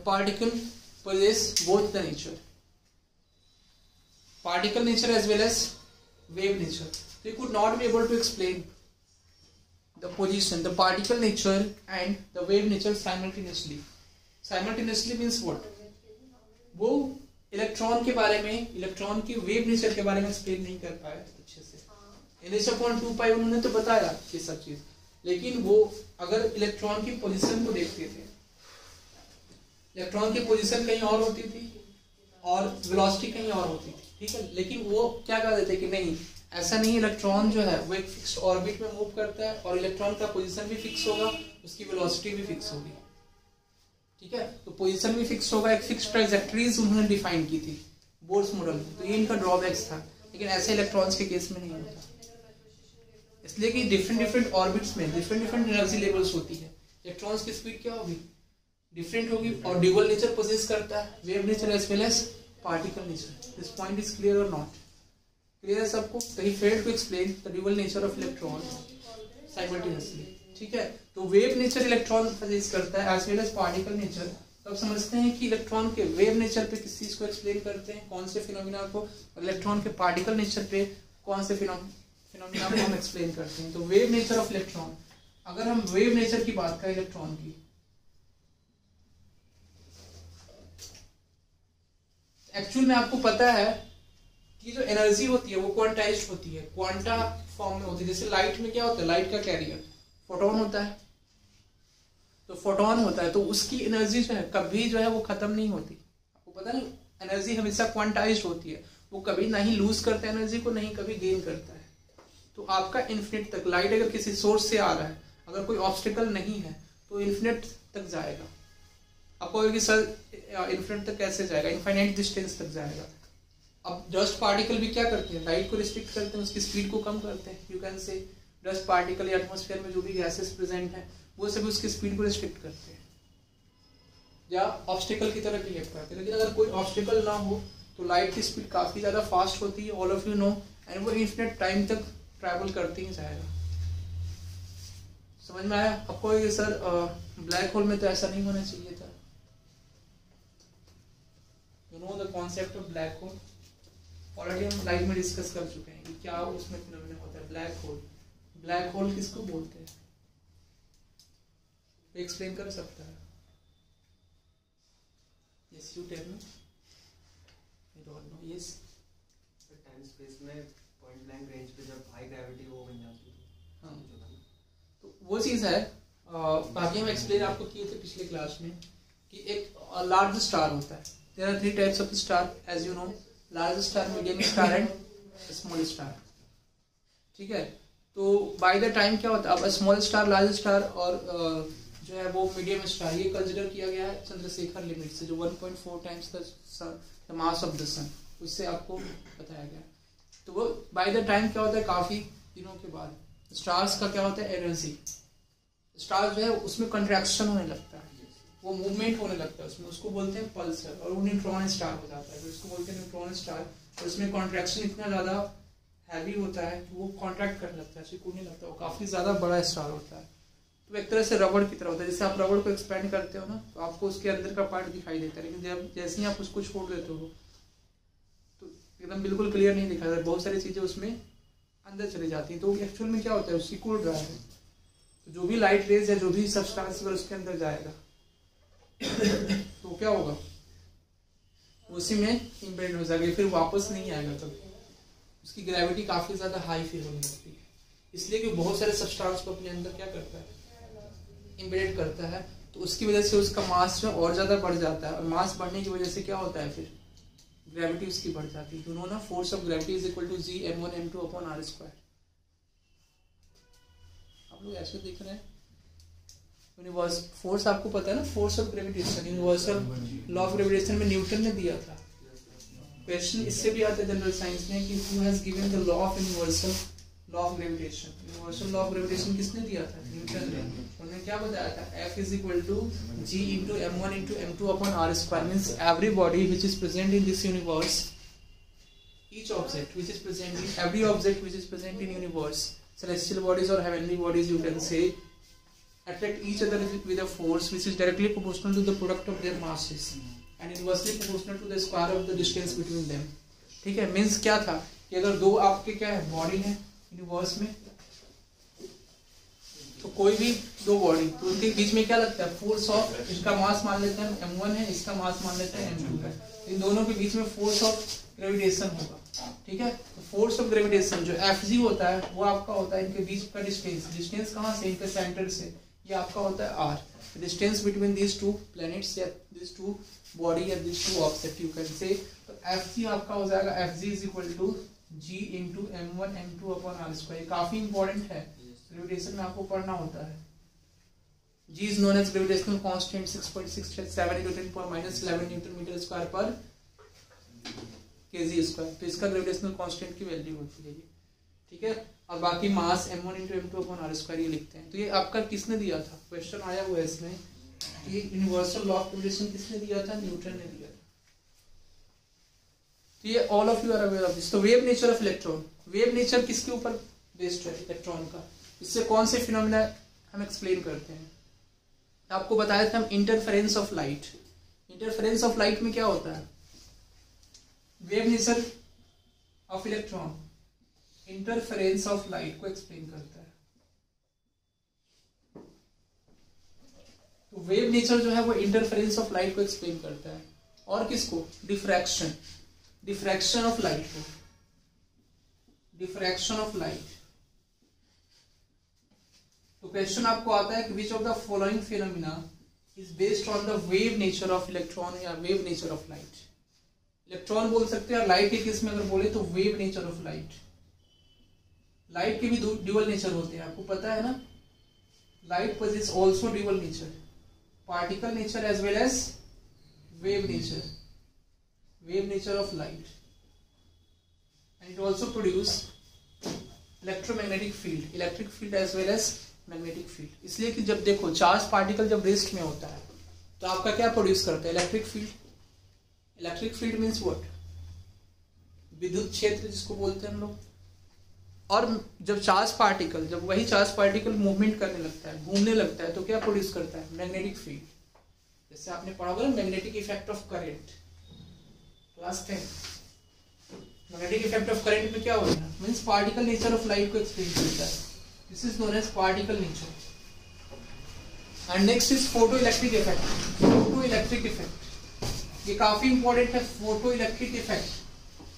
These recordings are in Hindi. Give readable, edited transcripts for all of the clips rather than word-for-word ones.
particle possess both the nature, particle nature as well as wave nature. They could not be able to explain the position, the particle nature and the wave nature simultaneously. Simultaneously means what? वो इलेक्ट्रॉन के बारे में, इलेक्ट्रॉन की वेव नेचर के बारे में एक्सप्लेन नहीं कर पाए अच्छे से. NH/2π उन्होंने तो बताया ये सब चीज, लेकिन वो अगर इलेक्ट्रॉन की पोजीशन को देखते थे, इलेक्ट्रॉन की पोजीशन कहीं और होती थी और वेलोसिटी कहीं और होती थी, ठीक है. लेकिन वो क्या कर देते कि नहीं, ऐसा नहीं, इलेक्ट्रॉन जो है वो एक फिक्स्ड ऑर्बिट में मूव करता है और इलेक्ट्रॉन का पोजीशन भी फिक्स होगा, उसकी वेलोसिटी भी फिक्स होगी, ठीक है. तो पोजीशन भी फिक्स होगा, एक फिक्स्ड ट्रैजेक्टरीज उन्होंने डिफाइन की थी बोर्स मॉडल में. तो ये इनका ड्रॉबैक्स था, लेकिन ऐसे इलेक्ट्रॉन्स के केस में नहीं होता, इसलिए कि डिफरेंट ऑर्बिट्स में डिफरेंट एनर्जी लेवल्स होती है. इलेक्ट्रॉन्स की स्पीड क्या होगी, डिफरेंट होगी, और ड्यूअल नेचर पोजेस करता है, wave nature as well as particle nature. This point is clear और नॉट क्लियर है सबको? तो he failed to explain the dual nature of electron simultaneously, ठीक है. तो वेव नेचर इलेक्ट्रॉन पोजेस करता है as well as particle nature. तो आप समझते हैं कि इलेक्ट्रॉन के वेव नेचर पे किस चीज को एक्सप्लेन करते हैं, कौन से फिनोमिना को, और इलेक्ट्रॉन के पार्टिकल नेचर पे कौन से फिनोमिना को हम एक्सप्लेन करते हैं. तो वेव नेचर ऑफ इलेक्ट्रॉन, अगर हम वेव नेचर की बात करें इलेक्ट्रॉन की, एक्चुअल में आपको पता है कि जो एनर्जी होती है वो क्वांटाइज्ड होती है, क्वांटा फॉर्म में होती है. जैसे लाइट में क्या होता है, लाइट का कैरियर फोटोन होता है, तो फोटोन होता है, तो उसकी एनर्जी जो है कभी जो है वो खत्म नहीं होती. आपको पता है एनर्जी हमेशा क्वांटाइज्ड होती है, वो कभी ना ही लूज करता है एनर्जी को, नहीं कभी गेन करता है. तो आपका इन्फिनिट तक, लाइट अगर किसी सोर्स से आ रहा है, अगर कोई ऑब्स्टिकल नहीं है तो इन्फिनिट तक जाएगा. आपको कहोगे सर इन्फिनिट तक कैसे जाएगा, इनफाइनाइट डिस्टेंस तक जाएगा. अब डस्ट पार्टिकल भी क्या करते हैं, लाइट को रिस्ट्रिक्ट करते हैं, उसकी स्पीड को कम करते हैं. यू कैन से डस्ट पार्टिकल या एटमॉस्फेयर में जो भी गैसेस प्रेजेंट है वो सभी उसकी स्पीड को रिस्ट्रिक्ट करते हैं या ऑब्स्टिकल की तरह बिहेव करते हैं. लेकिन अगर कोई ऑब्स्टिकल ना हो तो लाइट की स्पीड काफी ज्यादा फास्ट होती है, all of you know, and वो इन्फिनिट टाइम तक ट्रैवल करते ही जाएगा. समझ में आया आपको? ये सर ब्लैक होल में तो ऐसा नहीं होना चाहिए था. You know the concept of black hole, already हम लाइव में डिस्कस कर चुके हैं कि क्या उसमें फिनोमेना होता है ब्लैक होल. ब्लैक होल किसको बोलते हैं, एक्सप्लेन कर सकता है? Yes you tell me. I don't know. Yes, time space में पॉइंट ब्लैंक रेंज पे जब हाई ग्रेविटी वो बन जाती है. हाँ, तो वो चीज है. बाकी हम एक्सप्लेन आपको किए थे पिछले क्लास में कि एक लार्ज स्टार होता है. There are 3 types of star as you know, large star, medium star and small star, ठीक है. तो बाय द टाइम क्या होता है, अब स्मॉल स्टार, लार्ज स्टार और जो है वो मीडियम स्टार, ये कंसिडर किया गया है चंद्रशेखर लिमिट से, जो 1.4 times the mass of the sun, उससे आपको बताया गया. तो वो बाय द टाइम क्या होता है, काफी दिनों के बाद स्टार्स का क्या होता है, एनर्जी, स्टार जो है उसमें कंट्रैक्शन होने लगता है, वो मूवमेंट होने लगता है उसमें, उसको बोलते हैं पल्सर, और वो न्यूट्रॉन स्टार हो जाता है, तो उसको बोलते हैं न्यूट्रॉन स्टार. और उसमें कॉन्ट्रैक्शन इतना ज्यादा हैवी होता है कि वो कॉन्ट्रैक्ट करने लगता है, सिकुड़ने लगता है, वो काफी ज्यादा बड़ा स्टार होता है. तो एक तरह से रबड़ की तरह होता है. जैसे आप रबड़ को एक्सपेंड करते हो ना, तो आपको उसके अंदर का पार्ट दिखाई देता है, लेकिन जब जैसे ही आप उसको छोड़ देते हो तो एकदम बिल्कुल क्लियर नहीं दिखाई देता, बहुत सारी चीजें उसमें अंदर चली जाती हैं. तो एक्चुअल में क्या होता है, सिकुड़ रहा है, तो जो भी लाइट रेज है, जो भी सब्सटेंस उसके अंदर जाएगा तो क्या होगा, उसी में इम्बेड हो जाएगा, फिर वापस नहीं आएगा कभी. उसकी ग्रेविटी काफी ज्यादा हाई फील होने लगती है, इसलिए कि बहुत सारे सब्सटेंस को अपने अंदर क्या करता है, इम्बेड करता है. तो उसकी वजह से उसका मास जो और ज्यादा बढ़ जाता है, और मास बढ़ने की वजह से क्या होता है, फिर ग्रेविटी उसकी बढ़ जाती है. यू नो ना, force of gravity is equal to G m1 m2 upon r². आप लोग ऐसे देख रहे हैं, यूनिवर्स फोर्स आपको पता है ना, force of gravitation, universal law of gravitation में न्यूटन ने दिया था. क्वेश्चन इससे भी आता है जनरल साइंस में कि who has given the law of universal law of gravitation. Universal law of gravitation किसने दिया था, न्यूटन ने. उन्होंने क्या बताया था, F is equal to G into m1 into m2 upon r². Means every body which is present in this universe, each object which is present in every object which is present in universe, celestial bodies or heavenly bodies you can say, attract each other with a force which is directly proportional to the product of their masses and inversely proportional to the square of the distance between them. ठीक है, मीन्स क्या था कि अगर दो आपके क्या है बॉडी है यूनिवर्स में, तो कोई भी दो बॉडी तो उनके बीच में क्या लगता है फोर्स ऑफ, इसका मास मान लेते हैं m1 है, इसका मास मान लेते हैं m2 है, इन दोनों के बीच में फोर्स ऑफ ग्रेविटेशन होगा. ठीक है, तो फोर्स ऑफ ग्रेविटेशन जो Fg होता है वो आपका होता है इनके बीच का डिस्टेंस. डिस्टेंस कहाँ से, इनके सेंटर से, ये आपका होता है r. Distance between these two planets या दीज टू बॉडी या these two object you can say. तो Fg आपका हो जाएगा Fg is equal to g into m1 m2 upon r square. काफी इंपॉर्टेंट है, ग्रेविटेशन में आपको पढ़ना होता है. G is known as gravitational constant 6.687 into 10 power minus 11 newton metre square per kg square. तो इसका ग्रेविटेशनल कांस्टेंट की वैल्यू होती है ये. ठीक है, और बाकी मास m1 into m2 upon r square ये लिखते हैं. तो ये आपका किसने दिया था, क्वेश्चन आया हुआ है इसमें, ये यूनिवर्सल लॉ ऑफ ग्रेविटेशन किसने दिया था, न्यूटन ने दिया था. तो ये all of you are aware of this. तो wave nature of electron, wave nature किसके ऊपर बेस्ड है, इलेक्ट्रॉन का. इससे कौन से फिनोमेना हम एक्सप्लेन करते हैं. आपको बताया था हम interference of light. Interference of light में क्या होता है, wave nature of electron interference of light को एक्सप्लेन करता है. तो वेव नेचर जो है वो इंटरफेरेंस ऑफ लाइट को एक्सप्लेन करता है. और किसको, डिफ्रैक्शन, डिफ्रैक्शन ऑफ लाइट को, डिफ्रैक्शन ऑफ लाइट. तो क्वेश्चन आपको आता है कि which of the following phenomena is based on the wave nature of electron या wave nature of light. Electron बोल सकते हैं, और लाइट के केस में अगर बोले तो wave nature of light. Light के भी ड्यूअल नेचर होते हैं, आपको पता है ना. Light poses also dual nature, particle nature as well as wave nature, wave nature of light. And it also produce electromagnetic field, electric field as well as magnetic field. इसलिए कि जब देखो चार्ज पार्टिकल जब रेस्ट में होता है तो आपका क्या प्रोड्यूस करता है, electric field. Electric field means what, विद्युत क्षेत्र जिसको बोलते हैं हम लोग. और जब चार्ज पार्टिकल, जब वही चार्ज पार्टिकल मूवमेंट करने लगता है, घूमने लगता है, तो क्या प्रोड्यूस करता है, मैग्नेटिक फील्ड. जैसे आपने पढ़ा होगा magnetic effect of current class 10. Magnetic effect of current में क्या होगा, means particle nature of light को एक्सप्लेन करता है. This is known as particle nature. And next is photo electric effect. Photo electric effect ये काफी इंपॉर्टेंट है. फोटो इलेक्ट्रिक इफेक्ट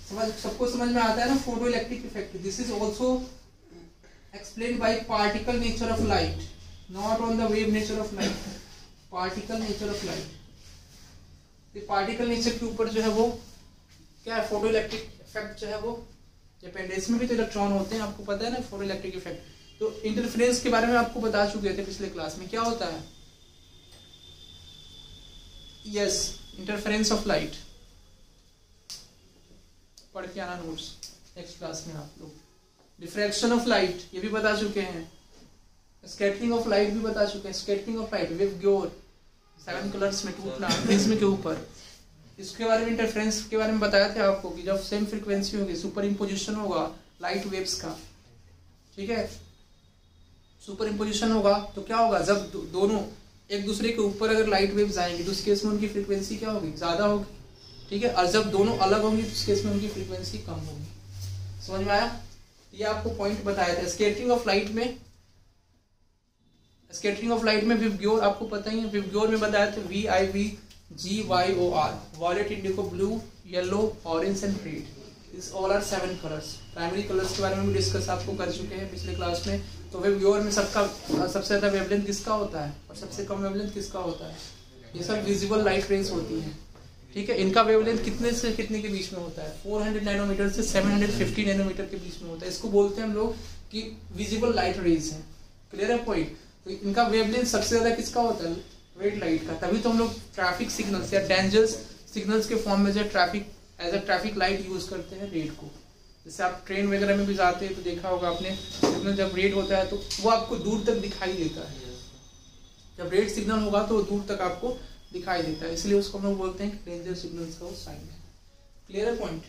सबको समझ में आता है ना, photo electric effect. This is also explain by particle nature of light, not on the wave nature of light. Particle nature of light, particle nature के ऊपर जो है वो क्या है, फोटो इलेक्ट्रिक इफेक्ट जो है वो. डिपेंडेंस में भी तो इलेक्ट्रॉन होते हैं, आपको पता है ना, फोटो इलेक्ट्रिक इफेक्ट. तो इंटरफेरेंस के बारे में आपको बता चुके थे पिछले क्लास में. क्या होता है, यस, इंटरफेरेंस ऑफ लाइट. पढ़ के आना नोट्स नेक्स्ट क्लास में आप लोग. डिफ्रैक्शन ऑफ लाइट ये भी बता चुके हैं. स्कैटरिंग ऑफ लाइट भी बता चुके हैं. स्कैटरिंग ऑफ लाइट, वेव ग्योर, 7 कलर्स में टूटना प्रिज्म के ऊपर. इसके बारे में, इंटरफेरेंस के बारे में बताया था आपको कि जब सेम फ्रीक्वेंसी होगी, सुपर इम्पोजिशन होगा लाइट वेव्स का. ठीक है, सुपर इम्पोजिशन होगा तो क्या होगा, जब दोनों एक दूसरे के ऊपर अगर लाइट वेव्स आएंगी तो उस केस में उनकी फ्रीक्वेंसी क्या होगी, ज्यादा होगी. ठीक है, और जब दोनों अलग होंगी तो उस केस में उनकी फ्रीक्वेंसी कम होगी. समझ में आया. ये आपको पॉइंट बताया था. स्कैटरिंग ऑफ लाइट में, स्कैटरिंग ऑफ लाइट में विवग्योर आपको पता ही है. विवग्योर में बताया था VIVGYOR, violet, indigo, blue, yellow, orange and red. This all are 7 colours. Primary colours के बारे में भी डिस्कस आपको कर चुके हैं पिछले क्लास में. तो विवग्योर में सबसे ज्यादा वेवलेंथ किसका होता है और सबसे कम वेवलेंथ किसका होता है. ये सब विजिबल लाइट रेज होती हैं. ठीक है, इनका वेवलेंथ कितने से कितने के बीच में होता है, 400 नैनोमीटर से 750 नैनोमीटर के बीच में होता है. इसको बोलते हैं हम लोग कि विजिबल लाइट रेज है. क्लियर है पॉइंट. तो इनका वेवलेंथ सबसे ज्यादा किसका होता है, रेड लाइट का. तभी तो हम लोग ट्रैफिक सिग्नल्स या डेंजरस सिग्नल्स के फॉर्म में जो traffic as a traffic light use करते हैं रेड को. जैसे आप ट्रेन वगैरह में भी जाते हैं तो देखा होगा आपने, सिग्नल जब रेड होता है तो वो आपको दूर तक दिखाई देता है. जब रेड सिग्नल होगा तो दूर तक आपको दिखाई देता है, इसलिए उसको हम लोग बोलते हैं डेंजर सिग्नल्स का साइन है. क्लियर है पॉइंट.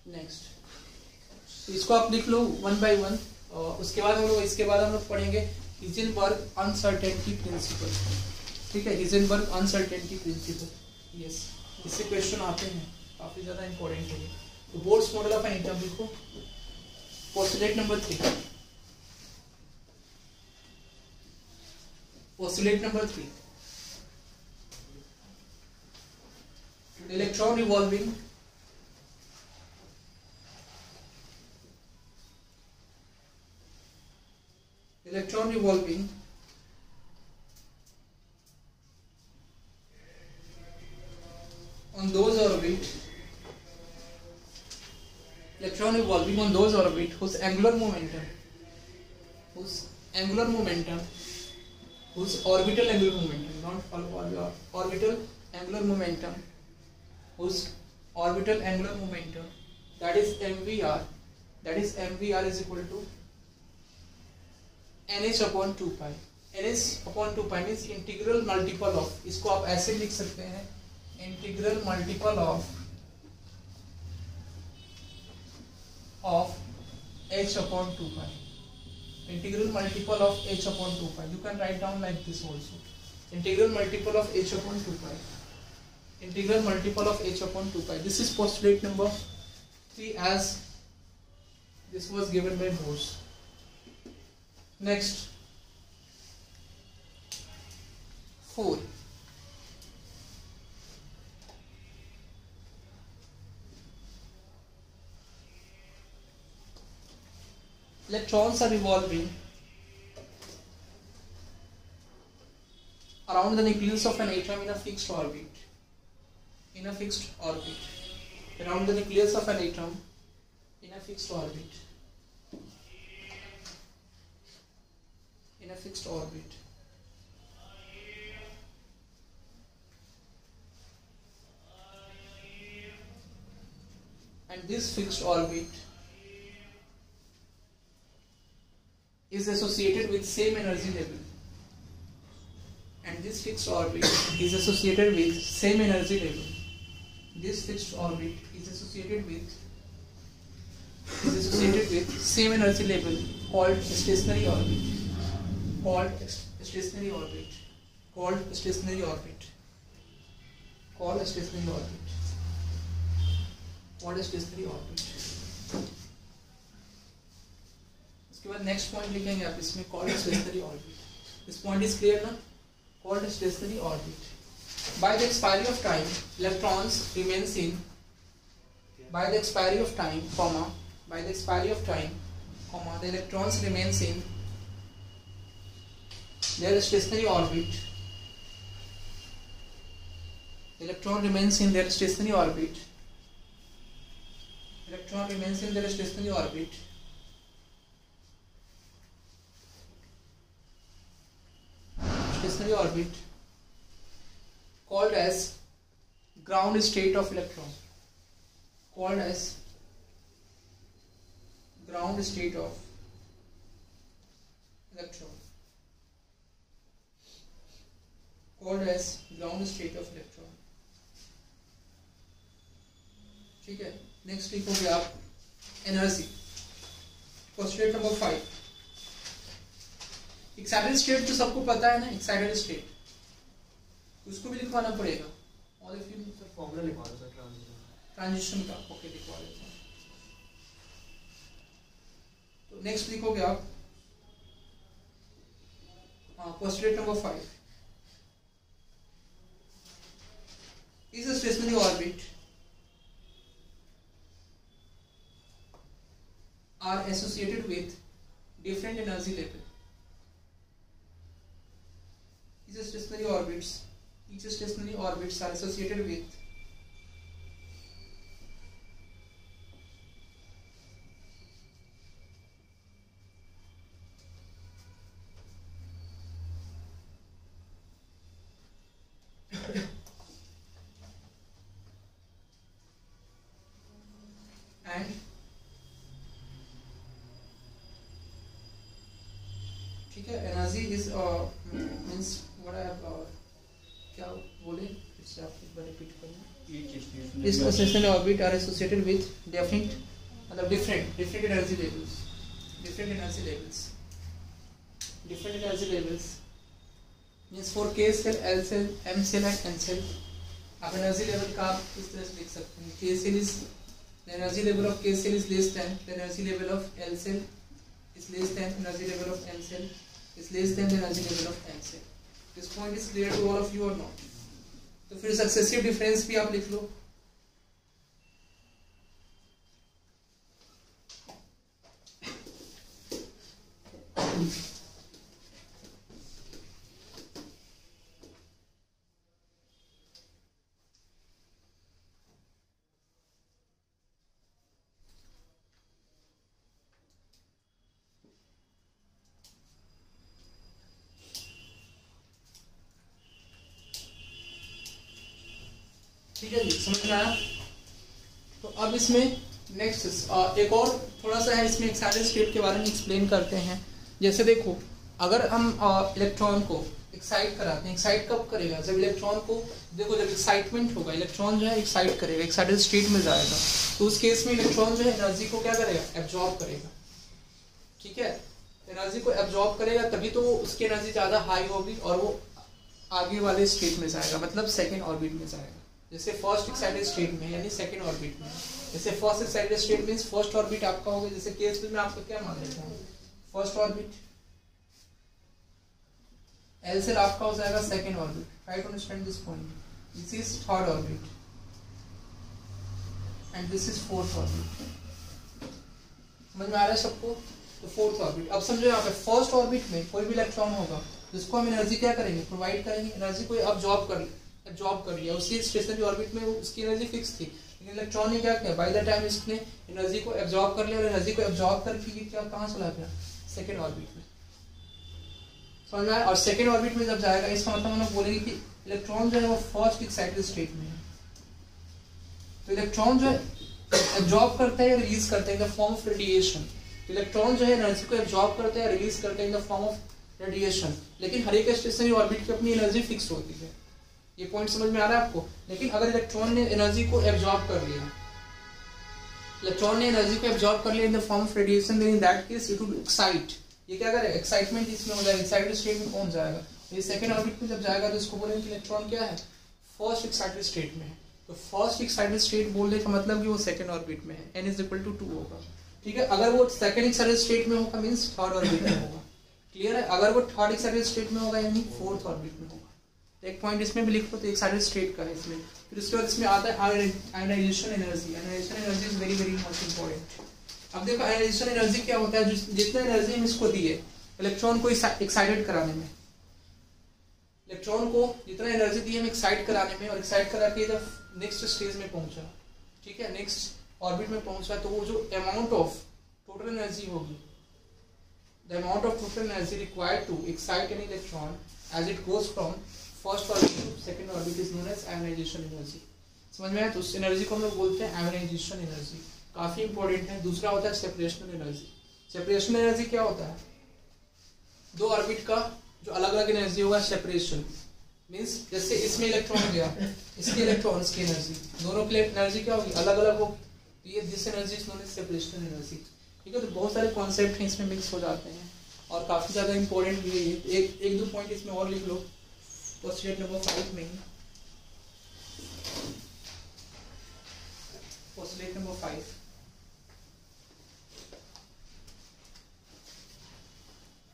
नेक्स्ट इसको आप लिख लो 1 by 1 उसके बाद हम लोग इसके बाद हम लोग पढ़ेंगे हिजेनबर्ग अनसर्टेनिटी प्रिंसिपल। ठीक है, हिजेनबर्ग अनसर्टेनिटी प्रिंसिपल। यस, इससे क्वेश्चन आते हैं, काफी ज्यादा इंपॉर्टेंट है। तो Bohr's model of an atom लिखो, postulate number 3। Postulate number 3, electron revolving on those orbit whose angular momentum whose orbital angular momentum, not orbital angular momentum, whose orbital angular momentum, that is mvr is equal to nh upon 2 pi। nh upon 2 pi means integral multiple of, इसको आप ऐसे लिख सकते हैं, integral multiple of h upon 2 pi, integral multiple of h upon 2 pi। You can write down like this also, integral multiple of h upon 2 pi, integral multiple of h upon 2 pi। This is postulate number 3 as this was given by Bose। Next, 4, electrons are revolving around the nucleus of an atom in a fixed orbit, around the nucleus of an atom in a fixed orbit, and this fixed orbit is associated with same energy level, this fixed orbit is associated with same energy level called stationary orbit, उसके बाद नेक्स्ट पॉइंट लिखेंगे आप इसमें, called stationary orbit. This point is clear ना, called stationary orbit. By the expiry of time electrons remains in, by the expiry of time the electrons remains in their stationary orbit, electron remains in their stationary orbit, called as ground state of electron, called as ground state of electron, ठीक है। नेक्स्ट लिखोगे आप energy, postulate number 5। Excited state तो सबको पता है ना, एक्साइटेड स्टेट उसको भी लिखवाना पड़ेगा, और फिर फॉर्मूला लिखवा दो सर ट्रांजिशन का, ओके लिखवा देता हूँ। तो नेक्स्ट लिखोगे आप postulate number 5 is a stationary orbit are associated with different energy level. Each stationary orbits are associated with and ठीक है। Energy is means what I have क्या बोले, इससे आप एक बार रिपीट करें। इस stationary orbit are associated with different energy levels, different energy levels. Different energy levels means for K cell, L cell, M cell and N cell. आप energy level का आप इस तरह से लिख सकते हैं. K cell is the energy level of K cell is less than the energy level of L cell is less than energy level of M cell is less than the energy level of N cell. This point is clear to all of you or not? तो फिर सक्सेसिव डिफरेंस भी आप लिख लो. ठीक है जी, समझ में आया? तो अब इसमें नेक्स्ट एक और थोड़ा सा है, इसमें एक्साइटेड स्टेट के बारे में एक्सप्लेन करते हैं. जैसे देखो, अगर हम इलेक्ट्रॉन को एक्साइट कराते हैं, एक्साइट कब करेगा? जब इलेक्ट्रॉन को, देखो जब एक्साइटमेंट होगा, इलेक्ट्रॉन जो है एक्साइट करेगा, एक्साइटेड स्टेट में जाएगा, तो उस केस में इलेक्ट्रॉन जो है एनर्जी को क्या करेगा? एब्जॉर्ब करेगा. ठीक है, एनर्जी को एब्जॉर्ब करेगा, तभी तो उसकी एनर्जी ज्यादा हाई होगी और वो आगे वाले स्टेट में जाएगा, मतलब सेकेंड ऑर्बिट में जाएगा. जैसे फर्स्ट एक्साइटेड स्टेट में यानी सेकंड ऑर्बिट में. जैसे first excited state means first orbit आपका होगा. जैसे केस में आपको क्या मान लेता हूं, फर्स्ट ऑर्बिट. एल सेल आपका हो जाएगा second orbit. Try to understand this point. This is third orbit and this is fourth orbit. समझ में आ रहा है सबको? तो फोर्थ ऑर्बिट. अब समझो यहाँ पे फर्स्ट ऑर्बिट में कोई भी इलेक्ट्रॉन होगा जिसको हम एनर्जी क्या करेंगे? प्रोवाइड करेंगे. एनर्जी को अब्जॉर्ब कर लिया. उसकी स्टेशनरी ऑर्बिट में उसकी एनर्जी फिक्स थी, लेकिन इलेक्ट्रॉन ने क्या किया? बाय द टाइम इसने एनर्जी को एब्जॉर्ब कर लिया और एनर्जी को एब्जॉर्ब करके क्या कहां चला गया? सेकंड ऑर्बिट में. समझ में आया? और सेकंड ऑर्बिट में जब जाएगा, इसका मतलब हम लोग बोलेंगे कि इलेक्ट्रॉन जो है वो फर्स्ट एक्साइटेड स्टेट में है. तो इलेक्ट्रॉन जो है एब्जॉर्ब करता है या रिलीज करता है इन the form of radiation. Electron जो है एनर्जी को एब्जॉर्ब करता है या रिलीज करता है इन द फॉर्म ऑफ रेडिएशन. लेकिन हर एक स्टेशनरी ऑर्बिट की अपनी एनर्जी फिक्स होती है. ये पॉइंट समझ में आ रहा है आपको? लेकिन अगर इलेक्ट्रॉन ने एनर्जी को एब्जॉर्ब कर लिया, इलेक्ट्रॉन ने एनर्जी को एब्जॉर्ब कर लिया in the form of radiation, then in that case it will excite. ये क्या करेगा? एक्साइटमेंट इसमें हो जाएगा, एक्साइटेड स्टेट में पहुंच जाएगा. ये सेकंड ऑर्बिट में जब जाएगा तो इसको बोलेंगे कि इलेक्ट्रॉन क्या है? फर्स्ट एक्साइटेड स्टेट में है. तो फर्स्ट एक्साइटेड स्टेट बोलने का मतलब कि वो सेकंड ऑर्बिट में है. n = 2 होगा. ठीक है, अगर वो सेकंड एक्साइटेड स्टेट में होगा मींस थर्ड ऑर्बिट में होगा. क्लियर है? अगर वो थर्ड एक्साइटेड स्टेट में होगा यानी फोर्थ ऑर्बिट में होगा. एक पॉइंट इसमें भी लिख लो, तो एक्साइटेड स्टेट का है इसमें. फिर उसके बाद इसमें आता है ionization energy. Ionization energy is very very much important. अब देखो आयनाइजेशन एनर्जी क्या होता है? जितना एनर्जी हम इसको दिए इलेक्ट्रॉन को एक्साइटेड कराने में, इलेक्ट्रॉन को जितना एनर्जी दी हम एक्साइट कराने में, और एक्साइट करा के जब नेक्स्ट स्टेज में पहुंचा, ठीक है, नेक्स्ट ऑर्बिट में पहुंचा, तो वो जो अमाउंट ऑफ टोटल एनर्जी होगी, the amount of total energy required to excite an electron as it goes from first orbit to second orbit is known as ionization energy. समझ में आया? तो उस एनर्जी को हम लोग बोलते हैं आयनाइजेशन एनर्जी. काफी इंपॉर्टेंट है. दूसरा होता है सेपरेशनल एनर्जी. सेपरेशनल एनर्जी क्या होता है? दो ऑर्बिट का जो अलग अलग एनर्जी होगा, सेपरेशन मींस जैसे इसमें इलेक्ट्रॉन गया, इसके इलेक्ट्रॉन्स की एनर्जी, दोनों की एनर्जी क्या होगी? अलग अलग होगी. तो ये this energy is known as separational energy. ठीक है, तो बहुत सारे कॉन्सेप्ट हैं इसमें मिक्स हो जाते हैं और काफी ज्यादा इंपॉर्टेंट भी है. एक दो पॉइंट इसमें और लिख लो पोस्टुलेट नंबर 5 में ही. Postulate number 5,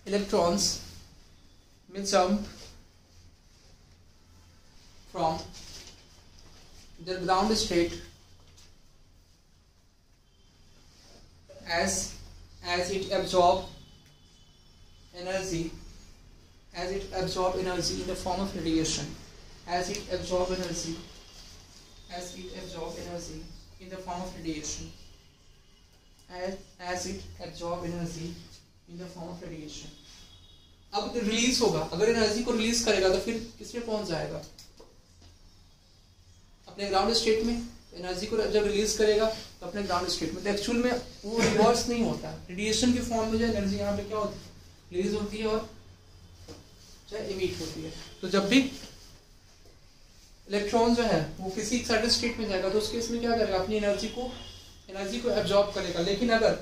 electrons may jump from their ground state as it absorb energy in the form of radiation, as it absorb energy in the form of radiation, as it absorb energy in the form of radiation. अब रिलीज होगा, अगर एनर्जी को रिलीज करेगा तो फिर किसमें पहुंच जाएगा? अपने ग्राउंड स्टेट में. एनर्जी को जब रिलीज करेगा तो अपने ग्राउंड स्टेट में. तो एक्चुअल में वो रिवर्स नहीं होता. रेडिएशन के फॉर्म में जो एनर्जी यहाँ पे क्या होती है? रिलीज होती है और चाहे इमिट होती है. तो जब भी इलेक्ट्रॉन जो है वो किसी एक्साइटेड स्टेट में जाएगा तो उस केस में क्या करेगा? अपनी एनर्जी को एब्जॉर्ब करेगा. लेकिन अगर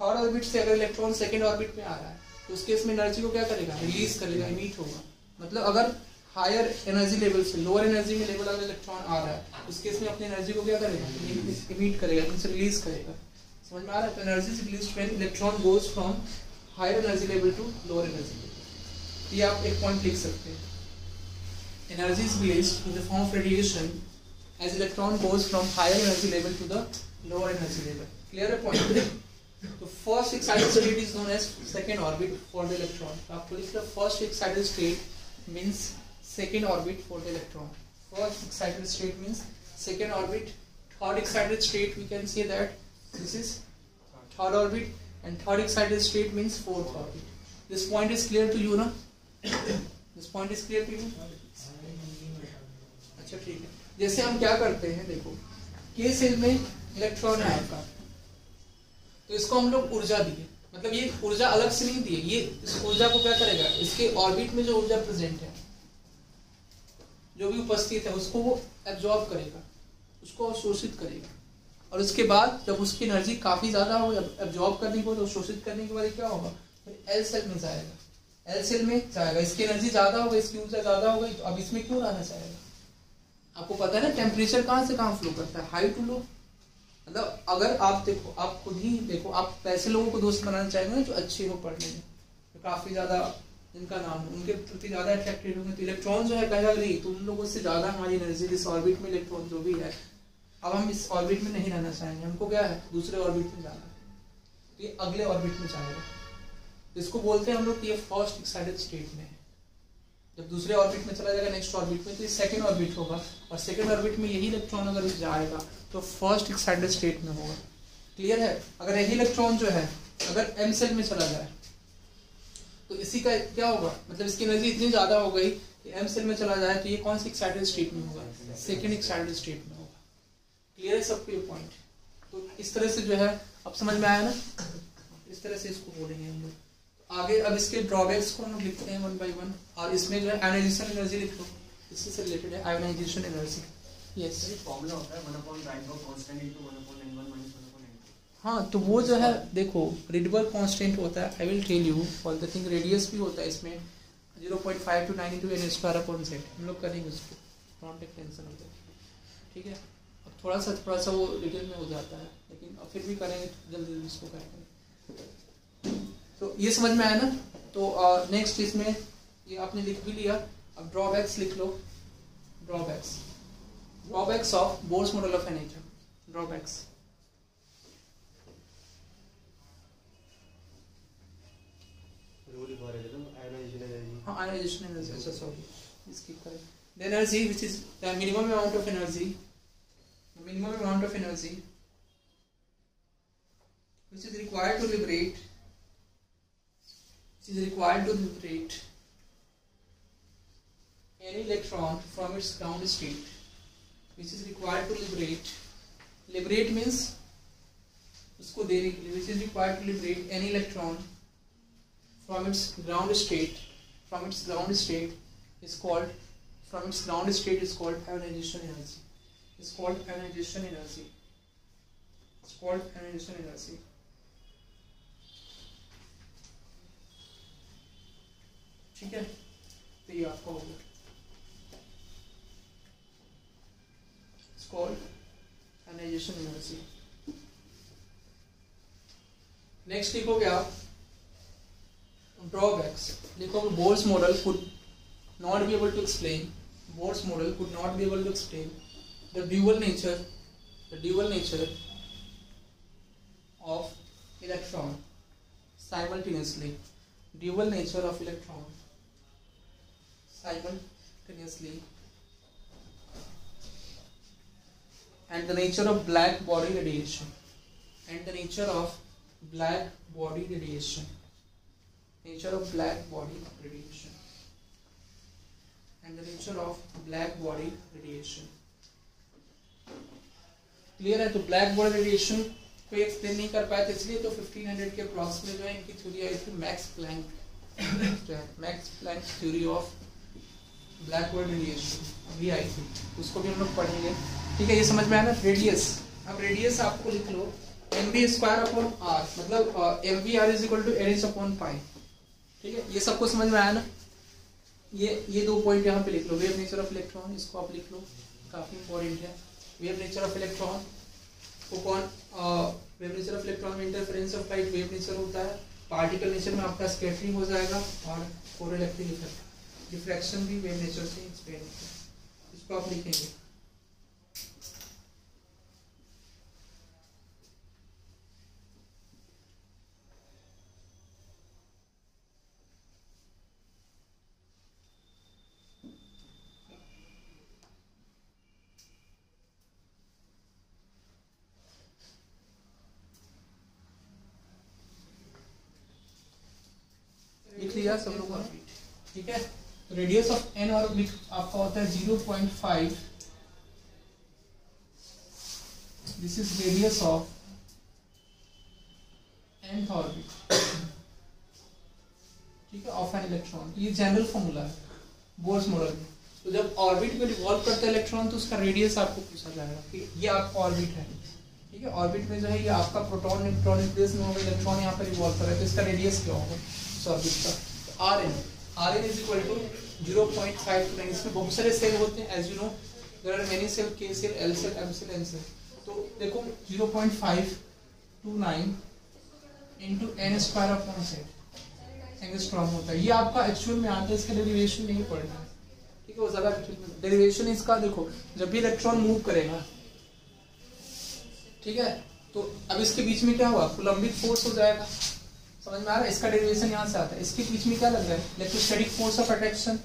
थर्ड ऑर्बिट से अगर इलेक्ट्रॉन सेकेंड ऑर्बिट में आ रहा है तो उस केस में एनर्जी को क्या करेगा, रिलीज करेगा, इमिट होगा। मतलब अगर हायर एनर्जी लेवल से लोअर एनर्जी में लेवल अगर इलेक्ट्रॉन आ रहा है उस केस में अपनी एनर्जी को क्या करेगा, इमिट करेगा, इनसे रिलीज करेगा। समझ में आ रहा है? तो energy is released when electron goes from higher energy level to lower energy level. ये आप एक पॉइंट लिख सकते हैं, energy is released in the form of radiation as electron goes from higher energy level to the lower energy level. Clear a point? तो first excited state is known as second orbit for the electron. तो आपको लिख लो first excited state means second orbit for the electron. First excited state means second orbit. Third excited state we can say that this is third orbit, and third excited state means fourth orbit. This point is clear to you, ना? This point is clear to you? अच्छा ठीक है। जैसे हम क्या करते हैं, देखो के सेल में इलेक्ट्रॉन है आपका, तो इसको हम लोग ऊर्जा दिए, मतलब ये ऊर्जा अलग से नहीं दिए, ये इस ऊर्जा को क्या करेगा, इसके ऑर्बिट में जो ऊर्जा प्रेजेंट है, जो भी उपस्थित है, उसको वो एब्जॉर्ब करेगा, उसको अवशोषित करेगा, और उसके बाद जब उसकी एनर्जी काफी ज्यादा हो, एब्जॉर्ब करने को, तो अवशोषित करने के बाद क्या होगा, फिर एल सेल में जाएगा, एल सेल में जाएगा, इसकी एनर्जी ज्यादा होगी, इसकी ऊर्जा ज्यादा हो गई, तो अब इसमें क्यों रहना चाहेगा। आपको पता है ना टेम्परेचर कहाँ से कहाँ फ्लो करता है, हाई टू लो। मतलब अगर आप देखो, आप खुद ही देखो, आप ऐसे लोगों को दोस्त बनाना चाहेंगे ना जो अच्छे हो पढ़ने में, तो काफी ज्यादा जिनका नाम हो, उनके प्रति ज्यादा अट्रैक्टेड होंगे, तो इलेक्ट्रॉन जो है कहेगा नहीं, तुम लोगों से ज्यादा हमारी एनर्जी इस ऑर्बिट में इलेक्ट्रॉन जो भी है, अब हम इस ऑर्बिट में नहीं रहना चाहेंगे, हमको क्या है दूसरे ऑर्बिट में जाना है, तो ये अगले ऑर्बिट में जाएगा। इसको बोलते हैं हम लोग कि ये फर्स्ट एक्साइटेड स्टेट में है। जब दूसरे ऑर्बिट में चला जाएगा नेक्स्ट ऑर्बिट में, तो ये सेकंड ऑर्बिट होगा, और सेकंड ऑर्बिट में यही इलेक्ट्रॉन अगर जाएगा तो फर्स्ट एक्साइटेड स्टेट में होगा। क्लियर है? अगर यही इलेक्ट्रॉन जो है अगर एम सेल में चला जाए तो इसी का क्या होगा, मतलब इसकी एनर्जी इतनी ज्यादा हो गई कि एम सेल में चला जाए, तो ये कौन सी एक्साइटेड स्टेट में होगा, सेकंड एक्साइटेड स्टेट में होगा। क्लियर है सबको ये पॉइंट? तो इस तरह से जो है अब समझ में आया ना, इस तरह से इसको बोलेंगे हम लोग आगे। अब इसके ड्रॉबैक्स को हम लिखते हैं वन बाय वन, और इसमें जो है आयोनाइजेशन एनर्जी लिख लो, इससे से रिलेटेड है आयोनाइजेशन एनर्जी। यस, फॉर्मूला होता है 1/Rydberg कांस्टेंट * 1/N1 - 1/N2। हाँ, तो वो जो है देखो रिडबर्ग कांस्टेंट होता है, I will tell you for the thing, radius भी होता है इसमें 0.529 × n² हम लोग करेंगे उसको, नॉट टेक टेंशन होता है, ठीक है। अब थोड़ा सा वो डिटेल में हो जाता है, लेकिन अब फिर भी करेंगे, जल्दी उसको करेंगे। तो ये समझ में आया ना। तो नेक्स्ट इसमें ये आपने लिख भी लिया, अब ड्रॉबैक्स लिख लो। Drawbacks of Bohr's model of an atom, drawbacks. हाँ, आयोनाइजेशन एनर्जी, अच्छा सॉरी, इसकी करें the energy which is the minimum amount of energy, which is required to liberate any electron from its ground state, liberate means उसको देने के लिए, which is required to liberate any electron from its ground state is called ionization energy. It's called ionization energy. ठीक है, तो ये आपका हो गया, It's called ionization energy. Next लिखोगे आप ड्रॉबैक्स, लिखोगे Bohr's model could not be able to explain the dual nature of electron simultaneously, and the nature of black body radiation, nature of black body radiation, and the nature of black body radiation. Clear है? तो ब्लैक बॉडी रेडिएशन कोई एक्सप्लेन नहीं कर पाया था, इसलिए तो 1500 के अप्रॉक्स में जो है इनकी थ्योरी आई थी, Max Planck theory of black body radiation अभी आई थी, उसको भी हम लोग पढ़ेंगे। ठीक है, ये समझ में आया ना। रेडियस, अब रेडियस आपको लिख लो mv स्क्वायर अपॉन r, मतलब mvr is equal to ns upon pi. ठीक है, ये सबको समझ में आया ना? ये 2 पॉइंट यहाँ पे लिख लो। वेव नेचर ऑफ इलेक्ट्रॉन, इसको आप लिख लो, काफी इंपॉर्टेंट है। वेव नेचर ऑफ इलेक्ट्रॉन को कौन, वेव नेचर ऑफ इलेक्ट्रॉन में interference of light wave nature होता है, पार्टिकल नेचर में आपका स्कैटरिंग हो जाएगा, और फोटोइलेक्ट्रिक इफेक्ट डिफ्रैक्शन भी वेव नेचर से एक्सप्लेन होता है। इसको आप लिखेंगे। लिख लिया सब लोगों ने? ठीक है, रेडियस ऑफ एन ऑर्बिट आपका होता है 0.5। This is radius of nth orbit, ठीक है, ऑफ एन इलेक्ट्रॉन। ये जनरल फॉर्मूला है बोर्स मॉडल में। तो जब ऑर्बिट में रिवॉल्व करता है इलेक्ट्रॉन तो उसका रेडियस आपको पूछा जाएगा कि ये आपका ऑर्बिट है। ठीक है, ऑर्बिट में जो है ये आपका प्रोटॉन न्यूट्रॉन न्यूक्लियस में होगा, इलेक्ट्रॉन यहाँ पर रिवॉल्व कर रहा है, तो इसका रेडियस क्या होगा इस ऑर्बिट का? तो Rn इज इक्वल टू 0.529। इसमें बहुत सारे सेल होते हैं, as you know there are many shell, K shell, L shell, M shell, N shell. तो देखो 0.529 into n square upon z angstrom होता है। ये आपका एक्चुअल में आता है, इसका डेरिवेशन नहीं पढ़ना है। ठीक है, वो ज्यादा डेरिवेशन इसका देखो, जब भी इलेक्ट्रॉन मूव करेगा, ठीक है, तो अब इसके बीच में क्या हुआ, कूलम्बिक फोर्स हो जाएगा। समझ में आ रहा है? इसका डेरिवेशन यहाँ से आता है। इसके बीच में क्या लग रहा है, electrostatic force of attraction.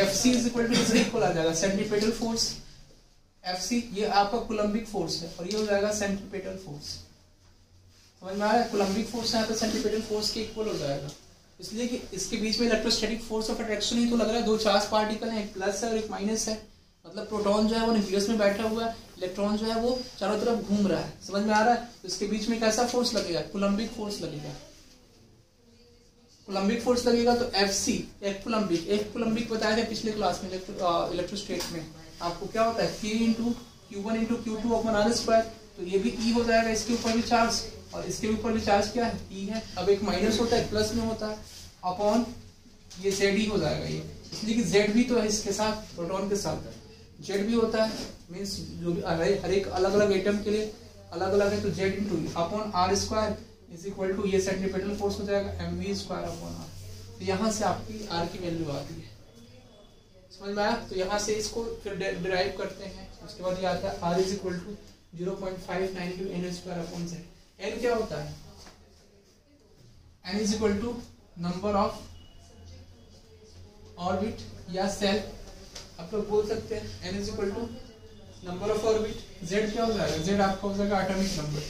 Fc is equal to इसके इक्वल आ जाएगा सेंट्रीपेटल फोर्स। Fc ये आपका कूलम्बिक फोर्स है, और ये हो जाएगा सेंट्रीपेटल फोर्स। समझ में आ रहा है? कूलम्बिक फोर्स यहाँ पे सेंट्रीपेटल फोर्स के इक्वल हो जाएगा, इसलिए कि इसके बीच में इलेक्ट्रोस्टैटिक फोर्स ऑफ अट्रैक्शन ही तो लग रहा है। 2 चार्ज पार्टिकल हैं, एक प्लस है और एक माइनस है, मतलब प्रोटॉन जो है वो न्यूक्लियस में बैठा हुआ है, इलेक्ट्रॉन जो है वो चारों तरफ घूम रहा है। समझ में आ रहा है? तो इसके बीच में कैसा फोर्स लगेगा, कूलम्बिक फोर्स लगेगा। कूलम्बिक फोर्स लगेगा तो Fc एक कूलम्बिक बताया था पिछले क्लास में इलेक्ट्रोस्टेट में, आपको क्या होता है K into Q1 into Q2 upon R square. तो ये भी E हो जाएगा, इसके ऊपर भी चार्ज, और इसके ऊपर भी चार्ज क्या है, E है। अब एक माइनस होता है, प्लस में होता है, अपॉन ये ZE हो जाएगा ये, इसलिए कि Z भी तो है इसके साथ, प्रोटॉन के साथ Z भी होता है, मीन्स जो भी हर एक अलग अलग एटम के लिए अलग अलग है, तो Z into upon R square is equal to ये सेंट्रीपेटल फोर्स हो जाएगा mv स्क्वायर अपॉन R। तो यहाँ से आपकी R की वैल्यू आती है। समझ में आया? तो यहाँ से इसको फिर डिराइव करते हैं। उसके बाद ये आता है R is equal to 0.592 n square upon z। n क्या होता है, n is equal to number of orbit या सेल, आप लोग बोल सकते हैं n is equal to number of orbit. z क्या हो जाएगा, z आपका हो जाएगा एटॉमिक नंबर,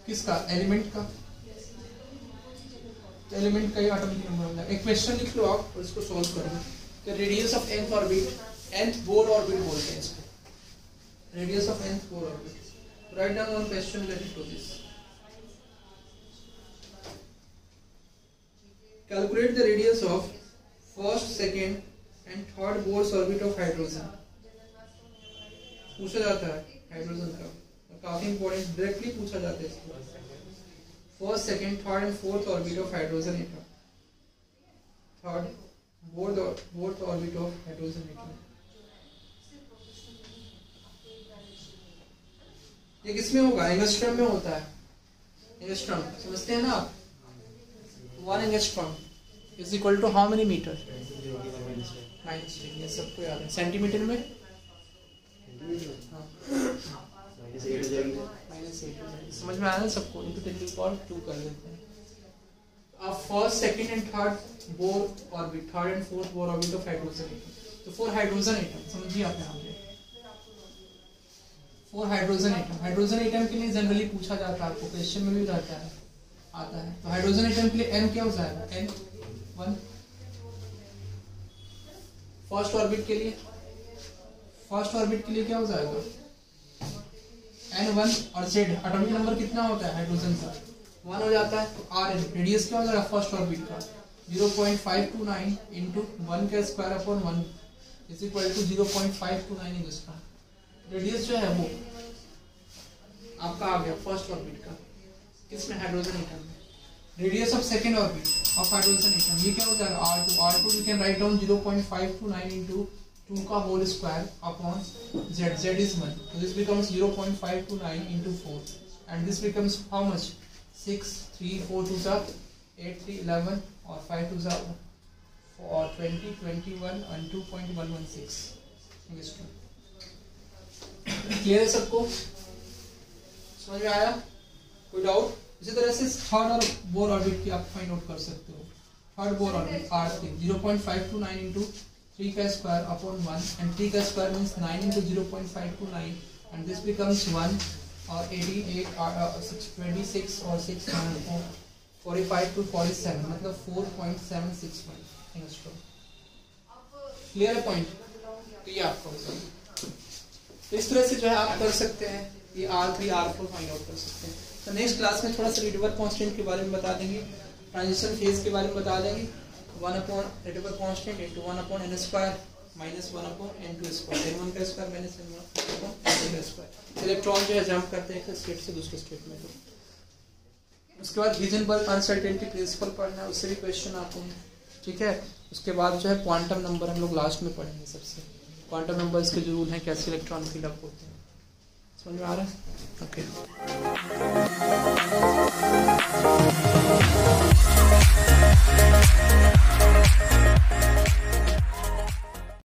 किसका, एलिमेंट का। एलिमेंट का ही एटॉमिक नंबर हो जाएगा। एक क्वेश्चन लिख लो आप और इसको सॉल्व करो कि radius of nth orbit, nth Bohr orbit बोलते हैं इसको, radius of nth Bohr orbit. Write down one question related to this. Calculate the radius of first, second and third Bohr's orbit of hydrogen. पूछा जाता है हाइड्रोजन का, काफी इंपॉर्टेंट, डायरेक्टली पूछा जाता है इसको। First, second, third and fourth orbit of hydrogen atom, third fourth orbit of hydrogen atom. ये किसमें होगा, एंगस्ट्रॉम में होता है। एंगस्ट्रॉम समझते हैं ना आप, 1 angstrom is equal to how many metre, -3। ये सबको याद है। सेंटीमीटर में -8 समझ में आया ना सबको, इनटू 10⁻² कर देते हैं। अब first, second and third Bohr orbit, third and fourth Bohr orbit of hydrogen atom. तो 4 हाइड्रोजन एटम समझिए आप यहाँ पे, 4 हाइड्रोजन एटम। हाइड्रोजन एटम के लिए जनरली पूछा जाता है, आपको क्वेश्चन में भी रहता है, आता है। तो हाइड्रोजन एटम के लिए n क्या हो जाएगा, n1। फर्स्ट ऑर्बिट के लिए, फर्स्ट ऑर्बिट के लिए क्या हो जाएगा, n1, और z एटॉमिक नंबर कितना होता है हाइड्रोजन का, 1 हो जाता है। तो Rn रेडियस क्या हो जाएगा फर्स्ट ऑर्बिट का, 0.529 इंटू 1 का square upon 1 is equal to 0.529 angstrom. Radius जो है वो आपका आ गया फर्स्ट ऑर्बिट का, किसमें हाइड्रोजन एटम में। Radius of second orbit of hydrogen atom, ये क्या हो जाएगा R2 we can write down 0.529 into 2 का whole square upon z, z is 1, so this becomes 0.529 into 4 and this becomes how much 6, 3, 4 2 जा 8, 3, 11 और 5 2 जा 20, 21 and 2.116। क्लियर है सबको, समझ में आया, कोई डाउट। इसी तरह से थर्ड और बोर ऑर्बिट की आप फाइंड आउट कर सकते हो। Third Bohr orbit R3 0.529 into 3 का स्क्वायर अपॉन 1 and 3 का square means 9 into 0.529 and this becomes 1 और 88 26 और 6 45 to 47 मतलब 4.761 एंगस्ट्रॉम। क्लियर है पॉइंट, तो ये आपका होगा। तो इस तरह से जो है आप कर सकते हैं, ये R3 R4 फाइंड आउट कर सकते हैं। तो नेक्स्ट क्लास में थोड़ा सा रिडवर कांस्टेंट के बारे में बता देंगे, ट्रांजिशन फेज के बारे में बता देंगे, 1 रिडवर constant into 1 n square minus 1 n2 square, n1 का स्क्वायर माइनस n1 का स्क्वायर। इलेक्ट्रॉन जो है जंप करते हैं एक स्टेट से दूसरे स्टेट में। तो उसके बाद हिजेनबर्ग अनसर्टेनिटी प्रिंसिपल पढ़ना है, उससे भी क्वेश्चन आते हैं, ठीक है। उसके बाद जो है क्वांटम नंबर हम लोग लास्ट में पढ़ेंगे। सबसे क्वांटम नंबर्स के जो रूल हैं, कैसे इलेक्ट्रॉन फिल अप होते हैं, समझ में आ रहा है, ओके।